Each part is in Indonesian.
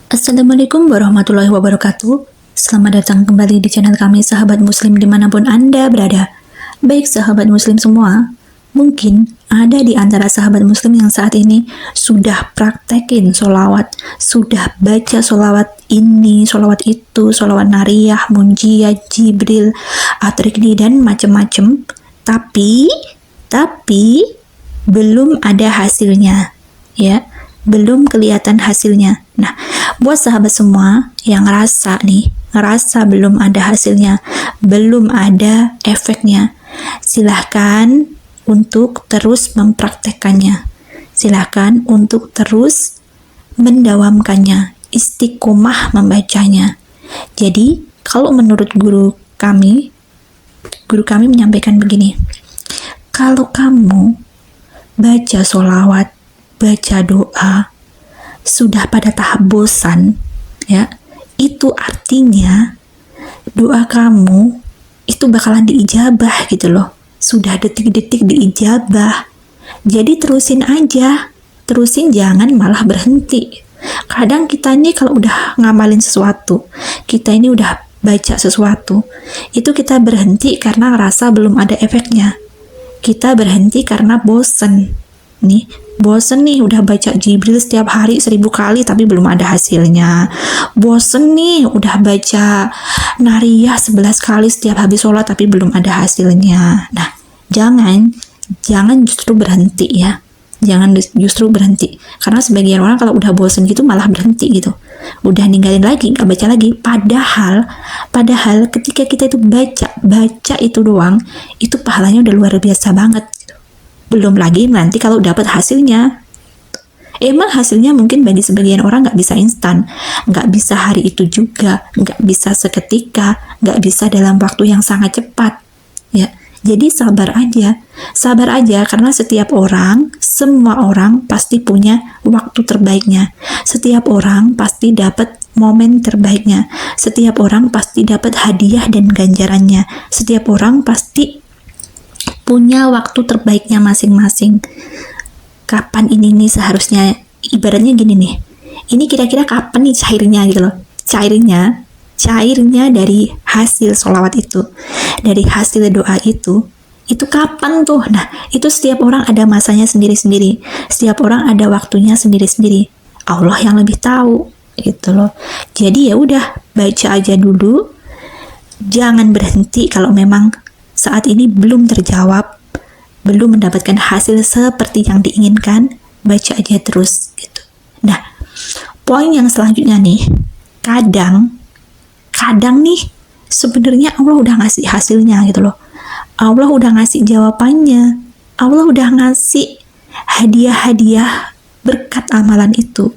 Assalamualaikum warahmatullahi wabarakatuh. Selamat datang kembali di channel kami sahabat muslim dimanapun Anda berada. Baik sahabat muslim semua, mungkin ada di antara sahabat muslim yang saat ini sudah praktekin sholawat, sudah baca sholawat ini, sholawat itu, sholawat nariyah, munjiyah, jibril, atrikni, dan macam-macam. Tapi belum ada hasilnya, ya. Belum kelihatan hasilnya. Nah, buat sahabat semua yang ngerasa belum ada hasilnya, belum ada efeknya, silahkan untuk terus mempraktekkannya. Silahkan untuk terus mendawamkannya, istiqomah membacanya. Jadi, kalau menurut guru kami menyampaikan begini, kalau kamu baca sholawat, baca doa, sudah pada tahap bosan, ya, itu artinya doa kamu itu bakalan diijabah gitu loh. Sudah detik-detik diijabah. Jadi terusin aja, jangan malah berhenti. Kadang kita ini kalau udah ngamalin sesuatu, kita ini udah baca sesuatu, itu kita berhenti karena ngerasa belum ada efeknya. Kita berhenti karena bosen. Bosen nih udah baca Jibril setiap hari 1000 kali tapi belum ada hasilnya. Bosen nih udah baca nariyah 11 kali setiap habis sholat tapi belum ada hasilnya. Nah, jangan justru berhenti ya. Jangan justru berhenti. Karena sebagian orang kalau udah bosen gitu malah berhenti gitu. Udah ninggalin lagi, gak baca lagi. Padahal ketika kita itu baca itu doang, itu pahalanya udah luar biasa banget. Belum lagi nanti kalau dapat hasilnya. Emang hasilnya mungkin bagi sebagian orang nggak bisa instan, nggak bisa hari itu juga, nggak bisa seketika, nggak bisa dalam waktu yang sangat cepat, ya. Jadi sabar aja karena setiap orang, semua orang pasti punya waktu terbaiknya. Setiap orang pasti dapat momen terbaiknya. Setiap orang pasti dapat hadiah dan ganjarannya. Setiap orang pasti punya waktu terbaiknya masing-masing. Kapan ini nih seharusnya, ibaratnya gini nih, ini kira-kira kapan nih cairnya gitu loh. Cairnya dari hasil sholawat itu, dari hasil doa itu kapan tuh? Nah, itu setiap orang ada masanya sendiri-sendiri, setiap orang ada waktunya sendiri-sendiri. Allah yang lebih tahu gitu loh. Jadi ya udah, baca aja dulu, jangan berhenti kalau memang saat ini belum terjawab, belum mendapatkan hasil seperti yang diinginkan, baca aja terus gitu. Nah, poin yang selanjutnya nih, kadang nih sebenarnya Allah udah ngasih hasilnya gitu loh. Allah udah ngasih jawabannya. Allah udah ngasih hadiah-hadiah berkat amalan itu.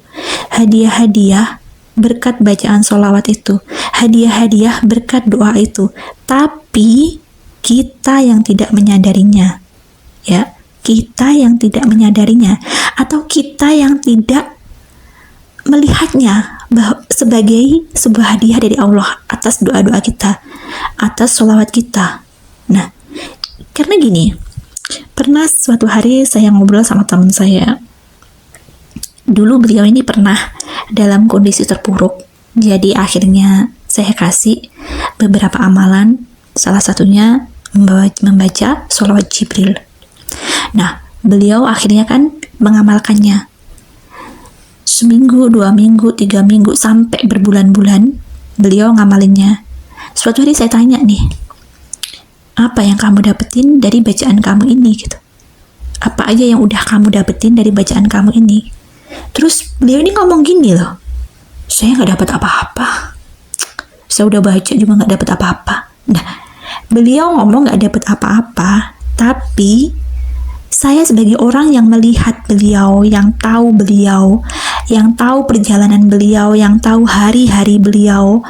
Hadiah-hadiah berkat bacaan sholawat itu. Hadiah-hadiah berkat doa itu. Tapi kita yang tidak menyadarinya, ya, kita yang tidak menyadarinya, atau kita yang tidak melihatnya sebagai sebuah hadiah dari Allah atas doa-doa kita, atas sholawat kita. Nah, karena gini, pernah suatu hari saya ngobrol sama teman saya. Dulu beliau ini pernah dalam kondisi terpuruk, jadi akhirnya saya kasih beberapa amalan, salah satunya membaca sholawat Jibril. Nah, beliau akhirnya kan mengamalkannya. Seminggu, 2 minggu, 3 minggu, sampai berbulan-bulan beliau ngamalinnya. Suatu hari saya tanya nih, apa yang kamu dapetin dari bacaan kamu ini gitu? Apa aja yang udah kamu dapetin dari bacaan kamu ini? Terus beliau ini ngomong gini loh, saya gak dapet apa-apa. Saya udah baca juga gak dapet apa-apa. Nah, beliau ngomong gak dapet apa-apa, tapi saya sebagai orang yang melihat beliau, yang tahu perjalanan beliau, yang tahu hari-hari beliau,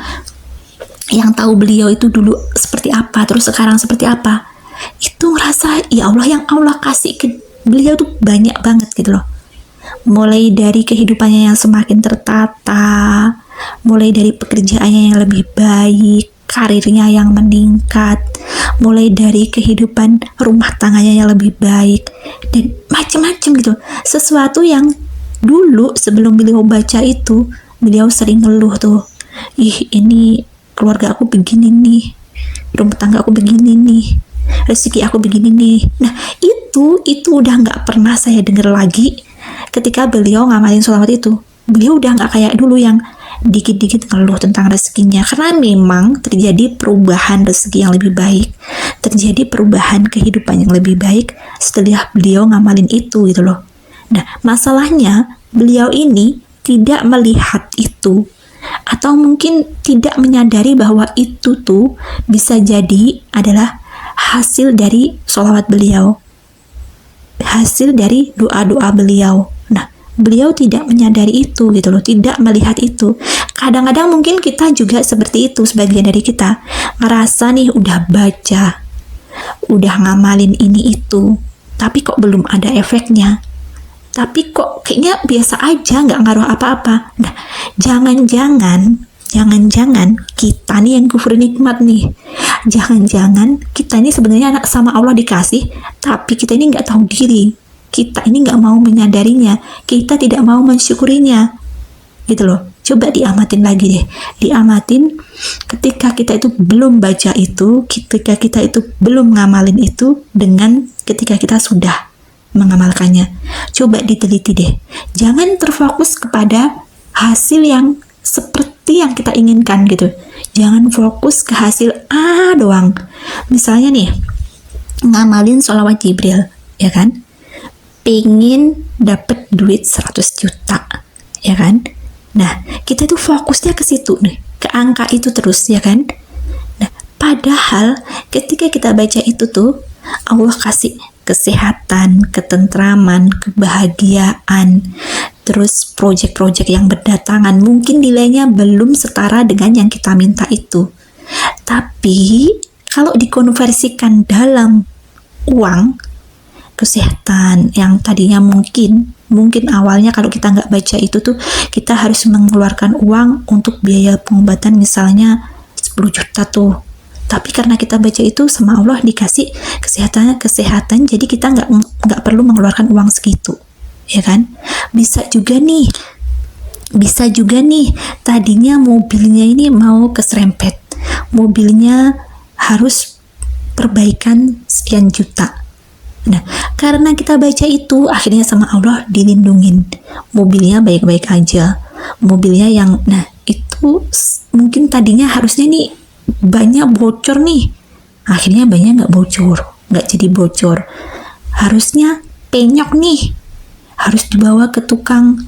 yang tahu beliau itu dulu seperti apa, terus sekarang seperti apa, itu ngerasa, ya Allah, yang Allah kasih ke beliau tuh banyak banget gitu loh. Mulai dari kehidupannya yang semakin tertata, mulai dari pekerjaannya yang lebih baik, karirnya yang meningkat, mulai dari kehidupan rumah tangganya yang lebih baik, dan macam-macam gitu. Sesuatu yang dulu sebelum beliau baca itu beliau sering ngeluh tuh, ih ini keluarga aku begini nih, rumah tangga aku begini nih, rezeki aku begini nih. Nah itu udah nggak pernah saya dengar lagi ketika beliau ngamalin sholawat itu. Beliau udah nggak kayak dulu yang dikit-dikit ngeluh tentang rezekinya, karena memang terjadi perubahan rezeki yang lebih baik, terjadi perubahan kehidupan yang lebih baik setelah beliau ngamalin itu gitu loh. Nah masalahnya beliau ini tidak melihat itu, atau mungkin tidak menyadari bahwa itu tuh bisa jadi adalah hasil dari sholawat beliau, hasil dari doa-doa beliau. Nah beliau tidak menyadari itu gitu loh, tidak melihat itu. Kadang-kadang mungkin kita juga seperti itu, sebagian dari kita ngerasa nih udah baca, udah ngamalin ini itu, tapi kok belum ada efeknya, tapi kok kayaknya biasa aja, nggak ngaruh apa-apa. Nah jangan-jangan kita nih yang kufur nikmat nih, jangan-jangan kita ini sebenarnya anak sama Allah dikasih, tapi kita ini nggak tahu diri, kita ini nggak mau menyadarinya, kita tidak mau mensyukurinya gitu loh. Coba diamatin lagi deh, diamatin ketika kita itu belum baca itu, ketika kita itu belum ngamalin itu, dengan ketika kita sudah mengamalkannya. Coba diteliti deh, jangan terfokus kepada hasil yang seperti yang kita inginkan gitu, jangan fokus ke hasil A doang. Misalnya nih, ngamalin sholawat Jibril, ya kan, pengen dapet duit 100 juta, ya kan. Nah kita tuh fokusnya ke situ nih, ke angka itu terus, ya kan. Nah padahal ketika kita baca itu tuh Allah kasih kesehatan, ketentraman, kebahagiaan, terus proyek-proyek yang berdatangan. Mungkin nilainya belum setara dengan yang kita minta itu, tapi kalau dikonversikan dalam uang, kesehatan yang tadinya mungkin awalnya kalau kita nggak baca itu tuh kita harus mengeluarkan uang untuk biaya pengobatan misalnya 10 juta tuh, tapi karena kita baca itu sama Allah dikasih kesehatan, jadi kita nggak perlu mengeluarkan uang segitu, ya kan. Bisa juga nih tadinya mobilnya ini mau keserempet, mobilnya harus perbaikan sekian juta. Nah karena kita baca itu akhirnya sama Allah dilindungin, mobilnya baik-baik aja, mobilnya yang itu mungkin tadinya harusnya nih banyak bocor nih, akhirnya banyak nggak jadi bocor. Harusnya penyok nih, harus dibawa ke tukang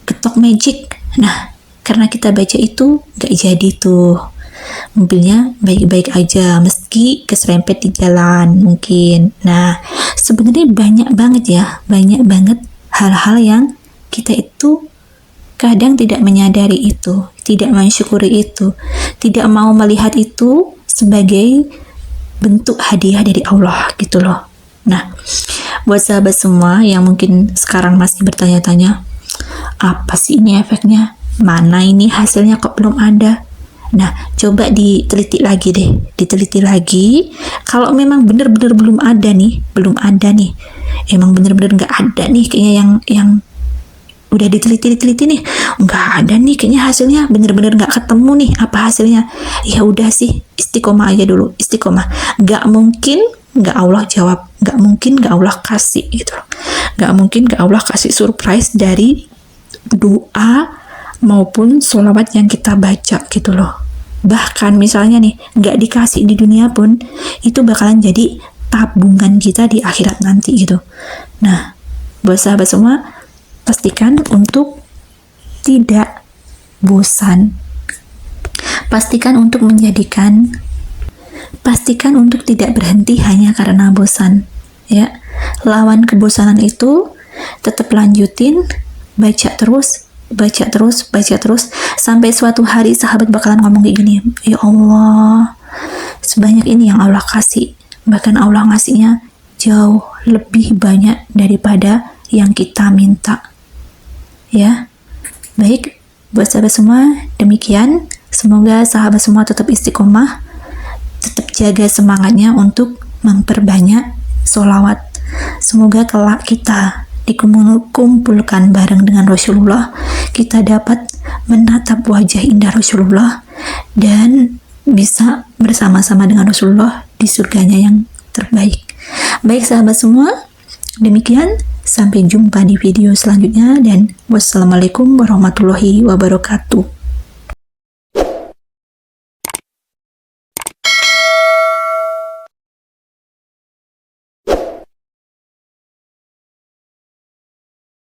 getok magic. Nah karena kita baca itu nggak jadi tuh, mobilnya baik-baik aja meski keserempet di jalan mungkin. Nah sebenarnya banyak banget hal-hal yang kita itu kadang tidak menyadari itu, tidak mensyukuri itu, tidak mau melihat itu sebagai bentuk hadiah dari Allah gitu loh. Nah buat sahabat semua yang mungkin sekarang masih bertanya-tanya, apa sih ini efeknya, mana ini hasilnya kok belum ada. Nah coba diteliti lagi. Kalau memang benar-benar belum ada nih, emang benar-benar nggak ada nih kayaknya, yang udah diteliti nih nggak ada nih kayaknya, hasilnya bener-bener nggak ketemu nih apa hasilnya, ya udah sih istiqomah aja dulu, nggak mungkin nggak Allah jawab, nggak mungkin nggak Allah kasih gitu loh, nggak mungkin nggak Allah kasih surprise dari doa maupun sholawat yang kita baca gitu loh. Bahkan misalnya nih nggak dikasih di dunia pun itu bakalan jadi tabungan kita di akhirat nanti gitu. Nah buat sahabat semua, pastikan untuk tidak bosan, pastikan untuk tidak berhenti hanya karena bosan, ya. Lawan kebosanan itu tetap lanjutin, baca terus, sampai suatu hari sahabat bakalan ngomong kayak gini, ya Allah, sebanyak ini yang Allah kasih, bahkan Allah ngasihnya jauh lebih banyak daripada yang kita minta. Ya, baik buat sahabat semua, demikian. Semoga sahabat semua tetap istiqomah, tetap jaga semangatnya untuk memperbanyak sholawat. Semoga kelak kita dikumpulkan bareng dengan Rasulullah, kita dapat menatap wajah indah Rasulullah dan bisa bersama-sama dengan Rasulullah di surganya yang terbaik. Baik sahabat semua, demikian, sampai jumpa di video selanjutnya dan wassalamualaikum warahmatullahi wabarakatuh.